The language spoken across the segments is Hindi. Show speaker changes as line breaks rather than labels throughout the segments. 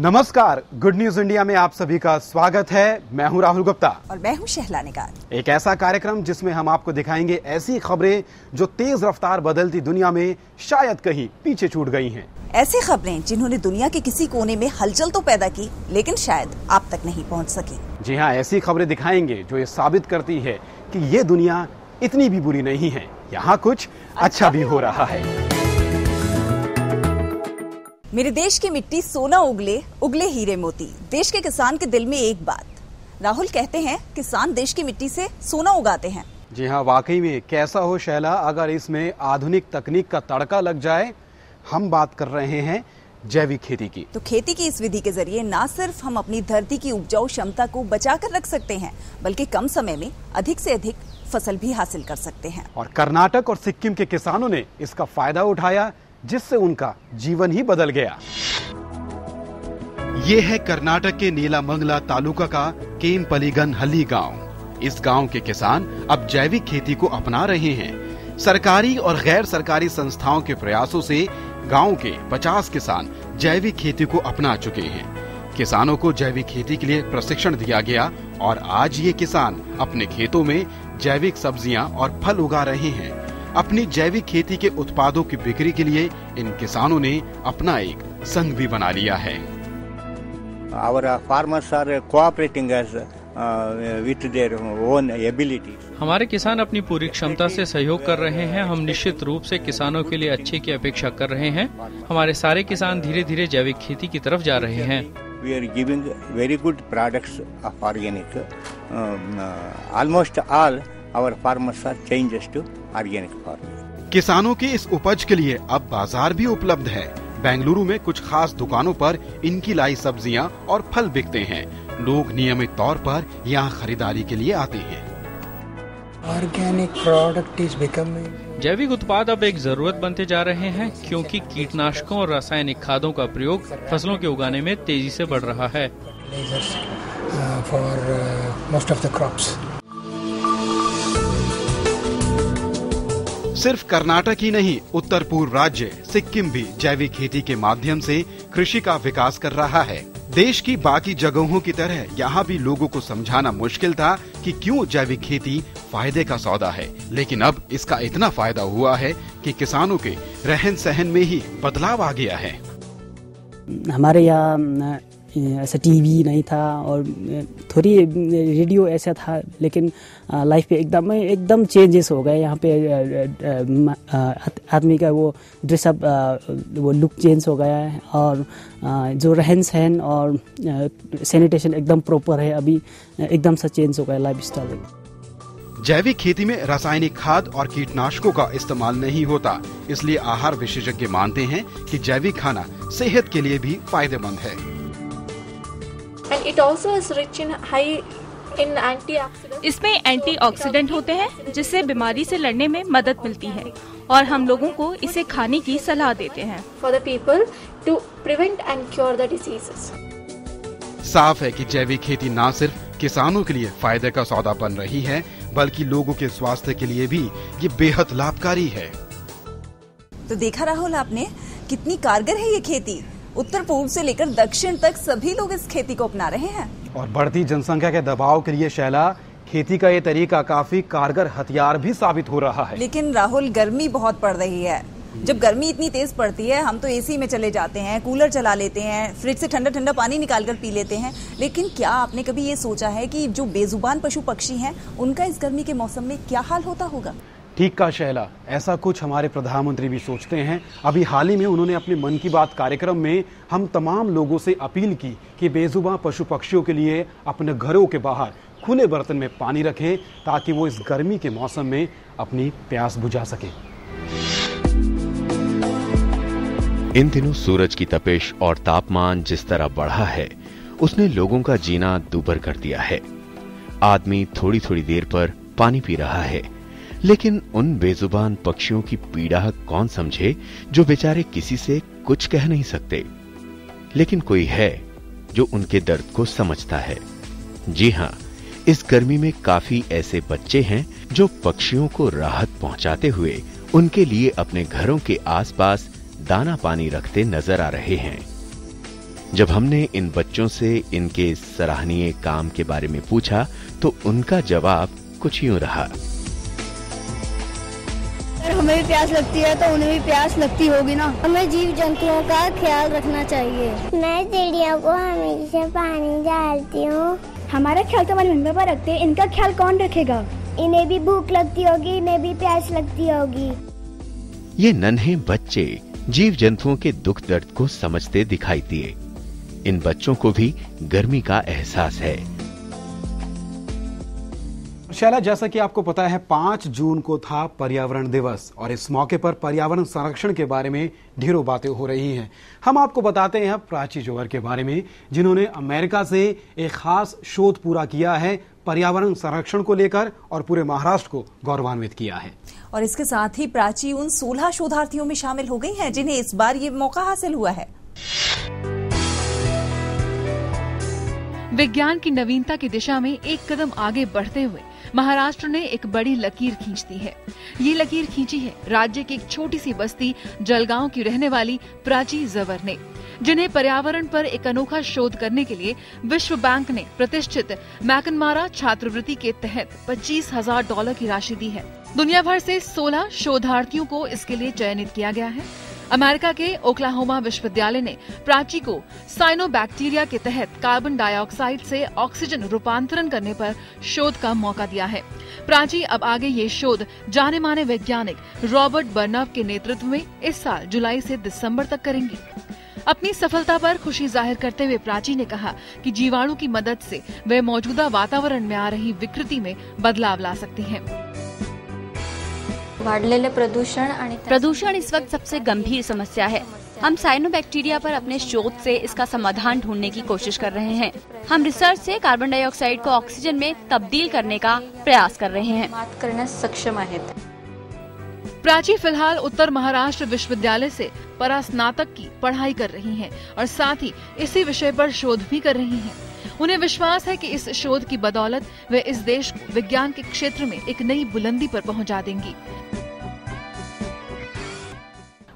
नमस्कार, गुड न्यूज इंडिया में आप सभी का स्वागत है। मैं हूं राहुल गुप्ता
और मैं हूं शहला निगार।
एक ऐसा कार्यक्रम जिसमें हम आपको दिखाएंगे ऐसी खबरें जो तेज रफ्तार बदलती दुनिया में शायद कहीं पीछे छूट गई हैं।
ऐसी खबरें जिन्होंने दुनिया के किसी कोने में हलचल तो पैदा की, लेकिन शायद आप तक नहीं पहुंच सकी।
जी हाँ, ऐसी खबरें दिखाएंगे जो ये साबित करती है कि ये दुनिया इतनी भी बुरी नहीं है, यहाँ कुछ अच्छा भी हो रहा है।
मेरे देश की मिट्टी सोना उगले, उगले हीरे मोती। देश के किसान के दिल में एक बात। राहुल कहते हैं किसान देश की मिट्टी से सोना उगाते हैं।
जी हाँ, वाकई में कैसा हो शैला अगर इसमें आधुनिक तकनीक का तड़का लग जाए। हम बात कर रहे हैं जैविक खेती की।
तो खेती की इस विधि के जरिए न सिर्फ हम अपनी धरती की उपजाऊ क्षमता को बचा कर रख सकते हैं, बल्कि कम समय में अधिक से अधिक फसल भी हासिल कर सकते हैं।
और कर्नाटक और सिक्किम के किसानों ने इसका फायदा उठाया, जिससे उनका जीवन ही बदल गया। ये है कर्नाटक के नीलामंगला तालुका का केमपलीगन हल्ली गांव। इस गांव के किसान अब जैविक खेती को अपना रहे हैं। सरकारी और गैर सरकारी संस्थाओं के प्रयासों से गांव के 50 किसान जैविक खेती को अपना चुके हैं। किसानों को जैविक खेती के लिए प्रशिक्षण दिया गया और आज ये किसान अपने खेतों में जैविक सब्जियां और फल उगा रहे हैं। अपनी जैविक खेती के उत्पादों की बिक्री के लिए इन किसानों ने अपना एक संघ भी बना लिया है।
Our farmers are cooperating as with their own abilities.
हमारे किसान अपनी पूरी क्षमता से सहयोग कर रहे हैं। हम निश्चित रूप से किसानों के लिए अच्छे की अपेक्षा कर रहे हैं। हमारे सारे किसान धीरे धीरे जैविक खेती की तरफ जा रहे हैं।
We are giving very good products of organic. Almost all our farmers are changes to organic farming.
किसानों की इस उपज के लिए अब बाजार भी उपलब्ध है। बेंगलुरु में कुछ खास दुकानों पर इनकी लाई सब्जियां और फल बिकते हैं। लोग नियमित तौर पर यहाँ खरीदारी के लिए आते हैं।
Organic product is becoming.
जैविक उत्पाद अब एक जरूरत बनते जा रहे हैं, क्योंकि कीटनाशकों और रासायनिक खादों का प्रयोग फसलों के उगाने में तेजी से बढ़ रहा है।
For most of the crops.
सिर्फ कर्नाटक ही नहीं, उत्तर पूर्व राज्य सिक्किम भी जैविक खेती के माध्यम से कृषि का विकास कर रहा है। देश की बाकी जगहों की तरह यहाँ भी लोगों को समझाना मुश्किल था कि क्यों जैविक खेती फायदे का सौदा है, लेकिन अब इसका इतना फायदा हुआ है कि किसानों के रहन सहन में ही बदलाव आ गया है।
हमारे यहाँ ऐसा टीवी नहीं था और थोड़ी रेडियो ऐसा था, लेकिन लाइफ पे एकदम चेंजेस हो गए। यहाँ पे आदमी का वो ड्रेसअप, वो लुक चेंज हो गया है और जो रहन सहन और सैनिटेशन एकदम प्रॉपर है। अभी एकदम सा चेंज हो गया लाइफ स्टाइल।
जैविक खेती में रासायनिक खाद और कीटनाशकों का इस्तेमाल नहीं होता, इसलिए आहार विशेषज्ञ मानते हैं कि जैविक खाना सेहत के लिए भी फायदेमंद है।
And it also is rich in high in antioxidants.
इसमें एंटीऑक्सीडेंट होते हैं, जिससे बीमारी से लड़ने में मदद मिलती है और हम लोगों को इसे खाने की सलाह देते हैं।
For the people to prevent and cure the diseases.
साफ है कि जैविक खेती न सिर्फ किसानों के लिए फायदे का सौदा बन रही है, बल्कि लोगों के स्वास्थ्य के लिए भी ये बेहद लाभकारी है।
तो देखा राहुल आपने, कितनी कारगर है ये खेती। उत्तर पूर्व से लेकर दक्षिण तक सभी लोग इस खेती को अपना रहे हैं।
और बढ़ती जनसंख्या के दबाव के लिए शैला, खेती का ये तरीका काफी कारगर हथियार भी साबित हो रहा है।
लेकिन राहुल, गर्मी बहुत पड़ रही है। जब गर्मी इतनी तेज पड़ती है, हम तो एसी में चले जाते हैं, कूलर चला लेते हैं, फ्रिज से ठंडा ठंडा पानी निकाल कर पी लेते हैं। लेकिन क्या आपने कभी ये सोचा है कि जो बेजुबान पशु पक्षी हैं, उनका इस गर्मी के मौसम में क्या हाल होता होगा?
ठीक कहा शैला, ऐसा कुछ हमारे प्रधानमंत्री भी सोचते हैं। अभी हाल ही में उन्होंने अपने मन की बात कार्यक्रम में हम तमाम लोगों से अपील की कि बेजुबान पशु पक्षियों के लिए अपने घरों के बाहर खुले बर्तन में पानी रखें, ताकि वो इस गर्मी के मौसम में अपनी प्यास बुझा सके।
इन दिनों सूरज की तपिश और तापमान जिस तरह बढ़ा है, उसने लोगों का जीना दूभर कर दिया है। आदमी थोड़ी थोड़ी देर पर पानी पी रहा है, लेकिन उन बेजुबान पक्षियों की पीड़ा कौन समझे, जो बेचारे किसी से कुछ कह नहीं सकते। लेकिन कोई है जो उनके दर्द को समझता है। जी हां, इस गर्मी में काफी ऐसे बच्चे हैं जो पक्षियों को राहत पहुंचाते हुए उनके लिए अपने घरों के आसपास दाना पानी रखते नजर आ रहे हैं। जब हमने इन बच्चों से इनके सराहनीय काम के बारे में पूछा तो उनका जवाब कुछ यूं रहा।
अगर हमें भी प्यास लगती है तो उन्हें भी प्यास लगती होगी ना। हमें जीव जंतुओं का ख्याल रखना चाहिए।
मैं चिड़ियों को हमेशा पानी डालती हूँ।
हमारा ख्याल तो हमारे मम्मी पापा रखते हैं, इनका ख्याल कौन रखेगा?
इन्हें भी भूख लगती होगी, इन्हें भी प्यास लगती होगी।
ये नन्हे बच्चे जीव जंतुओं के दुख दर्द को समझते दिखाई दिए। इन बच्चों को भी गर्मी का एहसास है।
शैला, जैसा कि आपको पता है 5 जून को था पर्यावरण दिवस और इस मौके पर पर्यावरण संरक्षण के बारे में ढेरों बातें हो रही हैं। हम आपको बताते हैं प्राची जोहर के बारे में, जिन्होंने अमेरिका से एक खास शोध पूरा किया है पर्यावरण संरक्षण को लेकर और पूरे महाराष्ट्र को गौरवान्वित किया है।
और इसके साथ ही प्राची उन 16 शोधार्थियों में शामिल हो गई हैं जिन्हें इस बार ये मौका हासिल हुआ है।
विज्ञान की नवीनता की दिशा में एक कदम आगे बढ़ते हुए महाराष्ट्र ने एक बड़ी लकीर खींच दी है। ये लकीर खींची है राज्य की एक छोटी सी बस्ती जलगांव की रहने वाली प्राची जवर ने, जिन्हें पर्यावरण पर एक अनोखा शोध करने के लिए विश्व बैंक ने प्रतिष्ठित मैकनमारा छात्रवृत्ति के तहत $25,000 की राशि दी है। दुनिया भर से 16 शोधार्थियों को इसके लिए चयनित किया गया है। अमेरिका के ओक्लाहोमा विश्वविद्यालय ने प्राची को साइनोबैक्टीरिया के तहत कार्बन डाइऑक्साइड से ऑक्सीजन रूपांतरण करने पर शोध का मौका दिया है। प्राची अब आगे ये शोध जाने माने वैज्ञानिक रॉबर्ट बर्नव के नेतृत्व में इस साल जुलाई से दिसंबर तक करेंगी। अपनी सफलता पर खुशी जाहिर करते हुए प्राची ने कहा कि जीवाणु की मदद से वे मौजूदा वातावरण में आ रही विकृति में बदलाव ला सकती हैं।
प्रदूषण इस वक्त सबसे गंभीर समस्या है। हम साइनोबैक्टीरिया पर अपने शोध से इसका समाधान ढूंढने की कोशिश कर रहे हैं। हम रिसर्च से कार्बन डाइऑक्साइड को ऑक्सीजन में तब्दील करने का प्रयास कर रहे हैं।
सक्षम आहेत। प्राची फिलहाल उत्तर महाराष्ट्र विश्वविद्यालय से परास्नातक की पढ़ाई कर रही हैं और साथ ही इसी विषय पर शोध भी कर रही हैं। उन्हें विश्वास है कि इस शोध की बदौलत वे इस देश को विज्ञान के क्षेत्र में एक नई बुलंदी पर पहुंचा देंगी।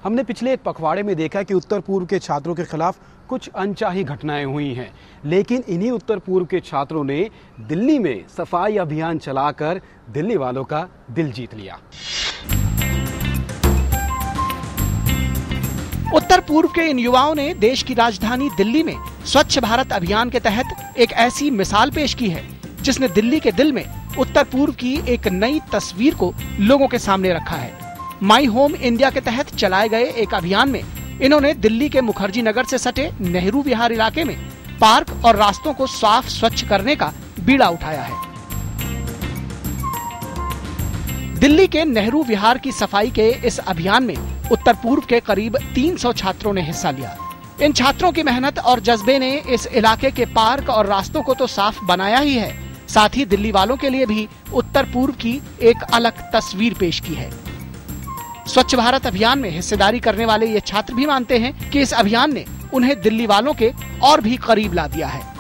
हमने पिछले एक पखवाड़े में देखा कि उत्तर पूर्व के छात्रों के खिलाफ कुछ अनचाही घटनाएं हुई हैं, लेकिन इन्हीं उत्तर पूर्व के छात्रों ने दिल्ली में सफाई अभियान चलाकर दिल्ली वालों का दिल जीत लिया।
उत्तर पूर्व के इन युवाओं ने देश की राजधानी दिल्ली में स्वच्छ भारत अभियान के तहत एक ऐसी मिसाल पेश की है जिसने दिल्ली के दिल में उत्तर पूर्व की एक नई तस्वीर को लोगों के सामने रखा है। माई होम इंडिया के तहत चलाए गए एक अभियान में इन्होंने दिल्ली के मुखर्जी नगर से सटे नेहरू विहार इलाके में पार्क और रास्तों को साफ स्वच्छ करने का बीड़ा उठाया है। दिल्ली के नेहरू विहार की सफाई के इस अभियान में उत्तर पूर्व के करीब 300 छात्रों ने हिस्सा लिया। इन छात्रों की मेहनत और जज्बे ने इस इलाके के पार्क और रास्तों को तो साफ बनाया ही है, साथ ही दिल्ली वालों के लिए भी उत्तर पूर्व की एक अलग तस्वीर पेश की है। स्वच्छ भारत अभियान में हिस्सेदारी करने वाले ये छात्र भी मानते हैं कि इस अभियान ने उन्हें दिल्ली वालों के और भी करीब ला दिया है।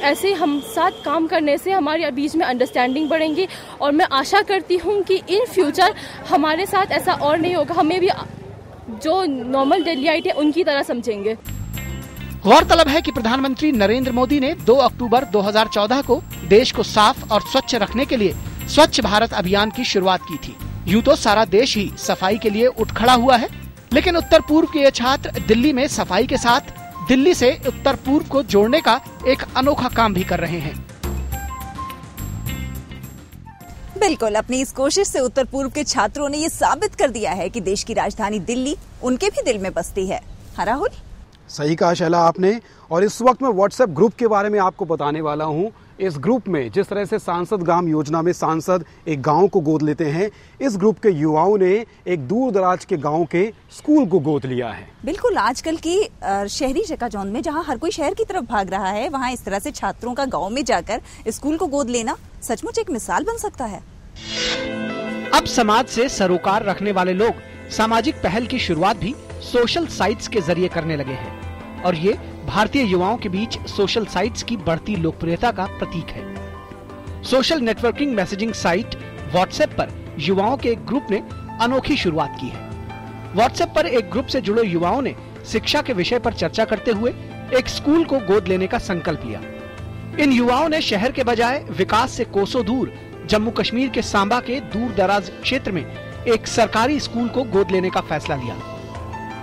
ऐसे हम साथ काम करने से हमारे बीच में अंडरस्टैंडिंग बढ़ेंगी और मैं आशा करती हूँ कि इन फ्यूचर हमारे साथ ऐसा और नहीं होगा। हमें भी जो नॉर्मल दिल्लीइट है उनकी तरह समझेंगे।
गौरतलब है कि प्रधानमंत्री नरेंद्र मोदी ने 2 अक्टूबर 2014 को देश को साफ और स्वच्छ रखने के लिए स्वच्छ भारत अभियान की शुरुआत की थी। यूं तो सारा देश ही सफाई के लिए उठ खड़ा हुआ है, लेकिन उत्तर पूर्व के ये छात्र दिल्ली में सफाई के साथ दिल्ली से उत्तर पूर्व को जोड़ने का एक अनोखा काम भी कर रहे हैं।
बिल्कुल, अपनी इस कोशिश से उत्तर पूर्व के छात्रों ने ये साबित कर दिया है कि देश की राजधानी दिल्ली उनके भी दिल में बसती है। हाँ राहुल,
सही कहा शैला आपने। और इस वक्त मैं व्हाट्सएप ग्रुप के बारे में आपको बताने वाला हूं। इस ग्रुप में जिस तरह से सांसद ग्राम योजना में सांसद एक गांव को गोद लेते हैं, इस ग्रुप के युवाओं ने एक दूर दराज के गांव के स्कूल को गोद लिया है।
बिल्कुल, आजकल की शहरी चकाचौंध में जहां हर कोई शहर की तरफ भाग रहा है, वहां इस तरह से छात्रों का गांव में जाकर स्कूल को गोद लेना सचमुच एक मिसाल बन सकता है।
अब समाज से सरोकार रखने वाले लोग सामाजिक पहल की शुरुआत भी सोशल साइट्स के जरिए करने लगे हैं और ये भारतीय युवाओं के बीच सोशल साइट्स की बढ़ती लोकप्रियता का प्रतीक है। Social networking messaging site WhatsApp पर युवाओं के एक ग्रुप ने अनोखी शुरुआत की है। व्हाट्सएप पर एक ग्रुप से जुड़े युवाओं ने शिक्षा के विषय पर चर्चा करते हुए एक स्कूल को गोद लेने का संकल्प लिया। इन युवाओं ने शहर के बजाय विकास से कोसों दूर जम्मू कश्मीर के सांबा के दूर दराज क्षेत्र में एक सरकारी स्कूल को गोद लेने का फैसला लिया।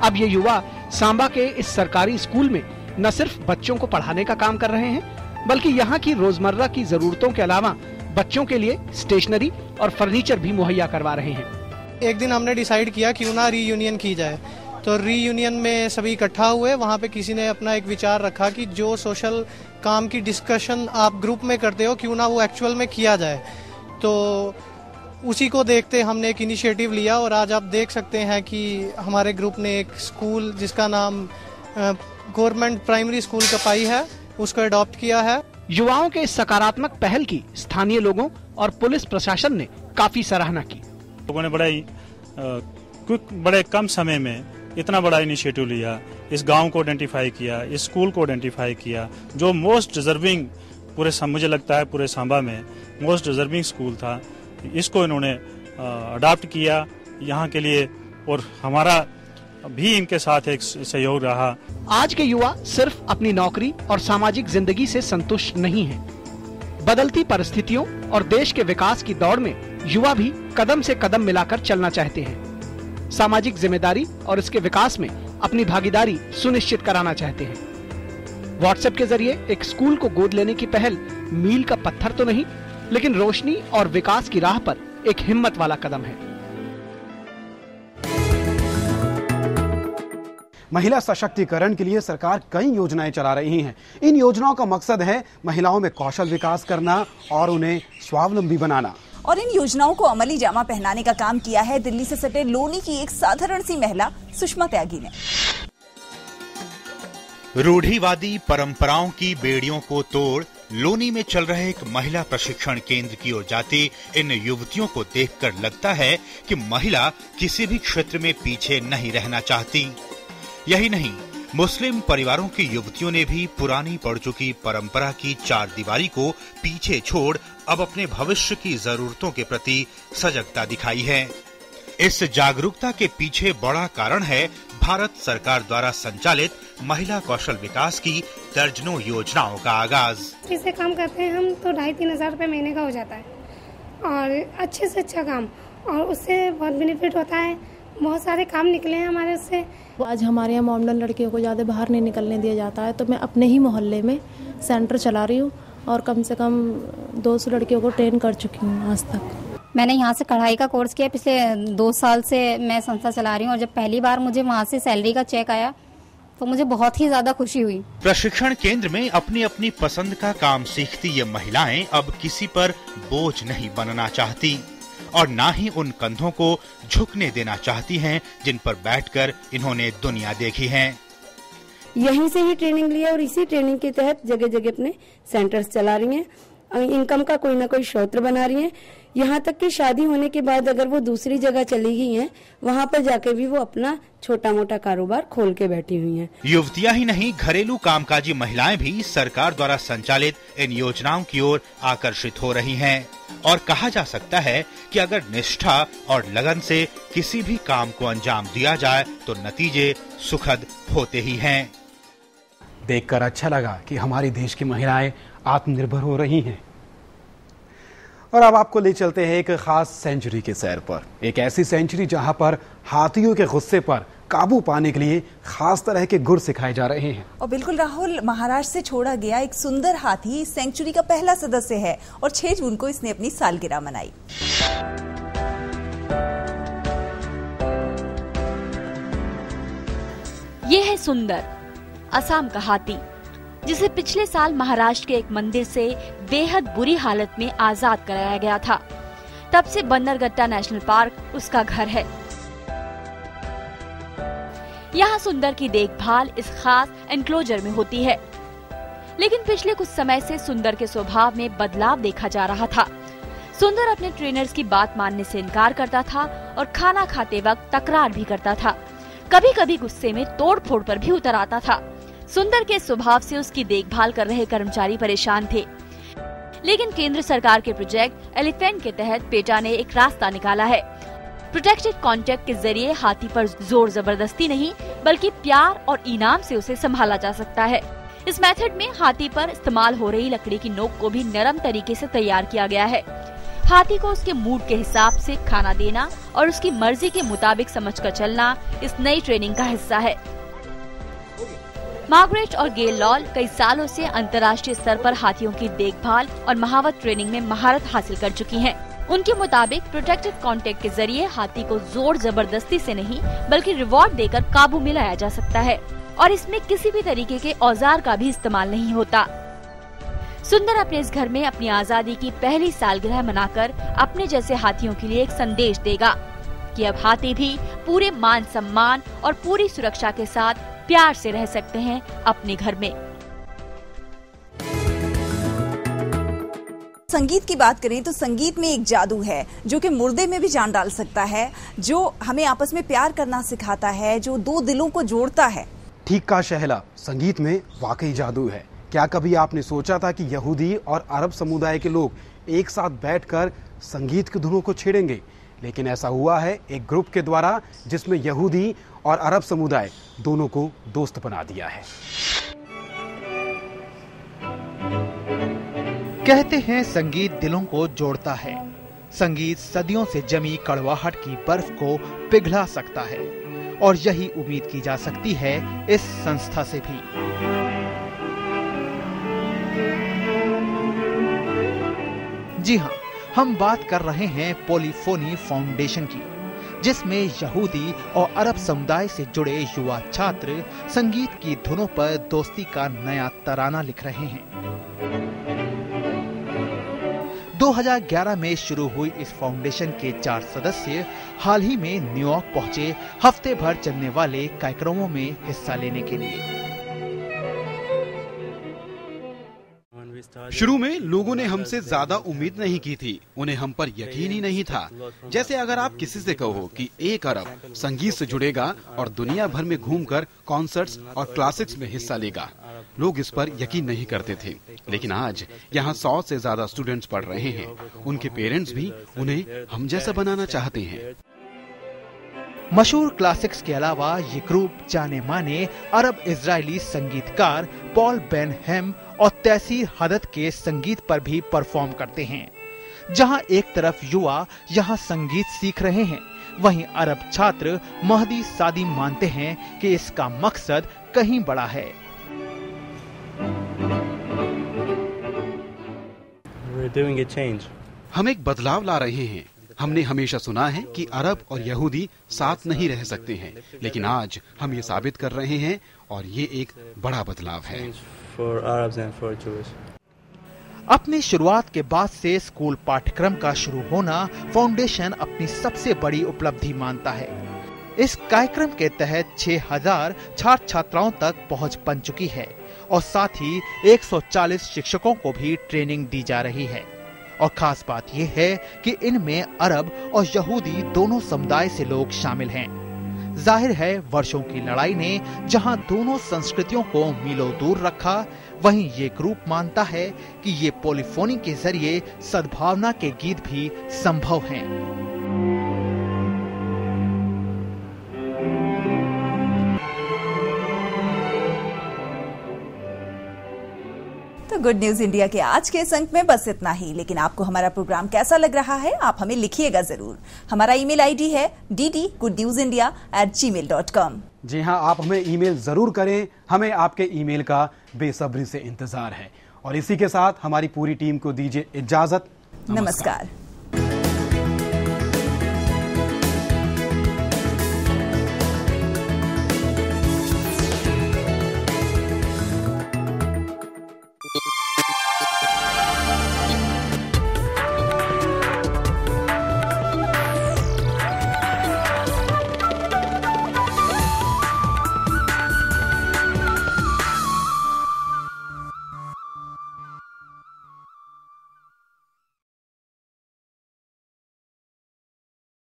अब ये युवा सांबा के इस सरकारी स्कूल में न सिर्फ बच्चों को पढ़ाने का काम कर रहे हैं, बल्कि यहाँ की रोजमर्रा की जरूरतों के अलावा बच्चों के लिए स्टेशनरी और फर्नीचर भी मुहैया करवा रहे हैं।
एक दिन हमने डिसाइड किया क्यों ना रीयूनियन की जाए, तो रीयूनियन में सभी इकट्ठा हुए। वहाँ पे किसी ने अपना एक विचार रखा कि जो सोशल काम की डिस्कशन आप ग्रुप में करते हो क्यों ना वो एक्चुअल में किया जाए। तो उसी को देखते हमने एक इनिशिएटिव लिया और आज आप देख सकते हैं कि हमारे ग्रुप ने एक स्कूल जिसका नाम गवर्नमेंट प्राइमरी स्कूल कपाई है उसको अडॉप्ट किया है।
युवाओं के इस सकारात्मक पहल की स्थानीय लोगों और पुलिस प्रशासन ने काफी सराहना की।
लोगों ने बड़े कम समय में इतना बड़ा इनिशिएटिव लिया, इस गांव को आइडेंटिफाई किया, इस स्कूल को आइडेंटिफाई किया जो मोस्ट डिजर्विंग मुझे लगता है पूरे सांबा में मोस्ट डिजर्विंग स्कूल था। इसको इन्होंने अडॉप्ट किया यहाँ के लिए और हमारा भी इनके साथ एक सहयोग रहा।
आज के युवा सिर्फ अपनी नौकरी और सामाजिक जिंदगी से संतुष्ट नहीं हैं। बदलती परिस्थितियों और देश के विकास की दौड़ में युवा भी कदम से कदम मिलाकर चलना चाहते हैं। सामाजिक जिम्मेदारी और इसके विकास में अपनी भागीदारी सुनिश्चित कराना चाहते हैं। व्हाट्सएप के जरिए एक स्कूल को गोद लेने की पहल मील का पत्थर तो नहीं, लेकिन रोशनी और विकास की राह पर एक हिम्मत वाला कदम है।
महिला सशक्तिकरण के लिए सरकार कई योजनाएं चला रही है। इन योजनाओं का मकसद है महिलाओं में कौशल विकास करना और उन्हें स्वावलंबी बनाना।
और इन योजनाओं को अमली जामा पहनाने का काम किया है दिल्ली से सटे लोनी की एक साधारण सी महिला सुषमा त्यागी ने।
रूढ़िवादी परंपराओं की बेड़ियों को तोड़ लोनी में चल रहे एक महिला प्रशिक्षण केंद्र की ओर जाती इन युवतियों को देखकर लगता है कि महिला किसी भी क्षेत्र में पीछे नहीं रहना चाहती। यही नहीं, मुस्लिम परिवारों की युवतियों ने भी पुरानी पड़ चुकी परंपरा की चार दीवारी को पीछे छोड़ अब अपने भविष्य की जरूरतों के प्रति सजगता दिखाई है। इस जागरूकता के पीछे बड़ा कारण है भारत सरकार द्वारा संचालित महिला कौशल विकास की दर्जनों योजनाओं का आगाज।
इसे काम करते हैं हम तो 2,500-3,000 हजार रुपए महीने का हो जाता है और अच्छे से अच्छा काम, और उससे बहुत बेनिफिट होता है। बहुत सारे काम निकले हैं हमारे उससे।
आज हमारे यहाँ मॉडर्न लड़कियों को ज़्यादा बाहर नहीं निकलने दिया जाता है, तो मैं अपने ही मोहल्ले में सेंटर चला रही हूँ और कम से कम 200 लड़कियों को ट्रेन कर चुकी हूँ आज तक।
मैंने यहाँ से कढ़ाई का कोर्स किया, पिछले 2 साल से मैं संस्था चला रही हूँ और जब पहली बार मुझे वहाँ से सैलरी का चेक आया तो मुझे बहुत ही ज्यादा खुशी हुई।
प्रशिक्षण केंद्र में अपनी अपनी पसंद का काम सीखती ये महिलाएं अब किसी पर बोझ नहीं बनना चाहती और ना ही उन कंधों को झुकने देना चाहती हैं जिन पर बैठकर इन्होंने दुनिया देखी है।
यहीं से ही ट्रेनिंग लिया और इसी ट्रेनिंग के तहत जगह जगह अपने सेंटर्स चला रही हैं, इनकम का कोई ना कोई स्रोत बना रही हैं। यहाँ तक कि शादी होने के बाद अगर वो दूसरी जगह चली गई हैं, वहाँ पर जाके भी वो अपना छोटा मोटा कारोबार खोल के बैठी हुई हैं।
युवतियाँ ही नहीं, घरेलू कामकाजी महिलाएं भी सरकार द्वारा संचालित इन योजनाओं की ओर आकर्षित हो रही हैं। और कहा जा सकता है कि अगर निष्ठा और लगन से किसी भी काम को अंजाम दिया जाए तो नतीजे सुखद होते ही हैं।
देखकर अच्छा लगा कि हमारे देश की महिलाएं आत्मनिर्भर हो रही हैं। और अब आपको ले चलते हैं एक खास सेंचुरी के सैर पर, एक ऐसी सेंचुरी जहां पर हाथियों के गुस्से पर काबू पाने के लिए खास तरह के गुर सिखाए जा रहे हैं।
और बिल्कुल राहुल, महाराष्ट्र से छोड़ा गया एक सुंदर हाथी इस सेंचुरी का पहला सदस्य है और 6 जून को इसने अपनी सालगिरह मनाई।
ये है सुंदर, असम का हाथी, जिसे पिछले साल महाराष्ट्र के एक मंदिर से बेहद बुरी हालत में आजाद कराया गया था। तब से बन्नरघट्टा नेशनल पार्क उसका घर है। यहाँ सुंदर की देखभाल इस खास एनक्लोजर में होती है, लेकिन पिछले कुछ समय से सुंदर के स्वभाव में बदलाव देखा जा रहा था। सुंदर अपने ट्रेनर्स की बात मानने से इनकार करता था और खाना खाते वक्त तकरार भी करता था। कभी कभी गुस्से में तोड़-फोड़ पर भी उतर आता था। सुंदर के स्वभाव से उसकी देखभाल कर रहे कर्मचारी परेशान थे, लेकिन केंद्र सरकार के प्रोजेक्ट एलिफेंट के तहत पेटा ने एक रास्ता निकाला है। प्रोटेक्टेड कॉन्टैक्ट के जरिए हाथी पर जोर जबरदस्ती नहीं बल्कि प्यार और इनाम से उसे संभाला जा सकता है। इस मेथड में हाथी पर इस्तेमाल हो रही लकड़ी की नोक को भी नरम तरीके से तैयार किया गया है। हाथी को उसके मूड के हिसाब से खाना देना और उसकी मर्जी के मुताबिक समझकर चलना इस नई ट्रेनिंग का हिस्सा है। मार्गरेट और गेल लॉल कई सालों से अंतर्राष्ट्रीय स्तर पर हाथियों की देखभाल और महावत ट्रेनिंग में महारत हासिल कर चुकी हैं। उनके मुताबिक प्रोटेक्टिव कांटेक्ट के जरिए हाथी को जोर जबरदस्ती से नहीं बल्कि रिवॉर्ड देकर काबू में लाया जा सकता है और इसमें किसी भी तरीके के औजार का भी इस्तेमाल नहीं होता। सुंदर अपने इस घर में अपनी आजादी की पहली सालगिरह मनाकर अपने जैसे हाथियों के लिए एक संदेश देगा कि अब हाथी भी पूरे मान सम्मान और पूरी सुरक्षा के साथ प्यार से रह सकते हैं अपने घर में।
संगीत की बात करें तो संगीत में एक जादू है जो कि मुर्दे में भी जान डाल सकता है, जो हमें आपस में प्यार करना सिखाता है, जो दो दिलों को जोड़ता है।
ठीक का शहला, संगीत में वाकई जादू है। क्या कभी आपने सोचा था कि यहूदी और अरब समुदाय के लोग एक साथ बैठकर संगीत की धुनों को छेड़ेंगे? लेकिन ऐसा हुआ है एक ग्रुप के द्वारा जिसमें यहूदी और अरब समुदाय दोनों को दोस्त बना दिया है।
कहते हैं संगीत दिलों को जोड़ता है। संगीत सदियों से जमी कड़वाहट की बर्फ को पिघला सकता है और यही उम्मीद की जा सकती है इस संस्था से भी। जी हाँ, हम बात कर रहे हैं पॉलीफोनी फाउंडेशन की, जिसमें यहूदी और अरब समुदाय से जुड़े युवा छात्र संगीत की धुनों पर दोस्ती का नया तराना लिख रहे हैं। 2011 में शुरू हुई इस फाउंडेशन के 4 सदस्य हाल ही में न्यूयॉर्क पहुंचे हफ्ते भर चलने वाले कार्यक्रमों में हिस्सा लेने के लिए।
शुरू में लोगों ने हमसे ज्यादा उम्मीद नहीं की थी, उन्हें हम पर यकीन ही नहीं था। जैसे अगर आप किसी से कहो कि एक अरब संगीत से जुड़ेगा और दुनिया भर में घूमकर कॉन्सर्ट्स और क्लासिक्स में हिस्सा लेगा, लोग इस पर यकीन नहीं करते थे। लेकिन आज यहाँ 100 से ज्यादा स्टूडेंट्स पढ़ रहे हैं। उनके पेरेंट्स भी उन्हें हम जैसा बनाना चाहते हैं।
मशहूर क्लासिक्स के अलावा ये ग्रुप जाने माने अरब इजरायली संगीतकार पॉल बेन हेम और तैसीर हदद के संगीत पर भी परफॉर्म करते हैं। जहां एक तरफ युवा यहाँ संगीत सीख रहे हैं, वहीं अरब छात्र महदी सादी मानते हैं कि इसका मकसद कहीं बड़ा है।
हम एक बदलाव ला रहे हैं। हमने हमेशा सुना है कि अरब और यहूदी साथ नहीं रह सकते हैं, लेकिन आज हम ये साबित कर रहे हैं और ये एक बड़ा बदलाव है।
अपनी शुरुआत के बाद से स्कूल पाठ्यक्रम का शुरू होना फाउंडेशन अपनी सबसे बड़ी उपलब्धि मानता है। इस कार्यक्रम के तहत 6000 छात्र छात्राओं तक पहुंच बन चुकी है और साथ ही 140 शिक्षकों को भी ट्रेनिंग दी जा रही है। और खास बात यह है कि इनमें अरब और यहूदी दोनों समुदाय से लोग शामिल हैं। जाहिर है वर्षों की लड़ाई ने जहां दोनों संस्कृतियों को मीलों दूर रखा, वहीं ये ग्रुप मानता है कि ये पॉलीफोनी के जरिए सद्भावना के गीत भी संभव हैं।
तो गुड न्यूज इंडिया के आज के इस अंक में बस इतना ही। लेकिन आपको हमारा प्रोग्राम कैसा लग रहा है, आप हमें लिखिएगा जरूर। हमारा ईमेल आईडी है dd@gmail.com।
जी हाँ, आप हमें ईमेल जरूर करें। हमें आपके ईमेल का बेसब्री से इंतजार है। और इसी के साथ हमारी पूरी टीम को दीजिए इजाजत।
नमस्कार।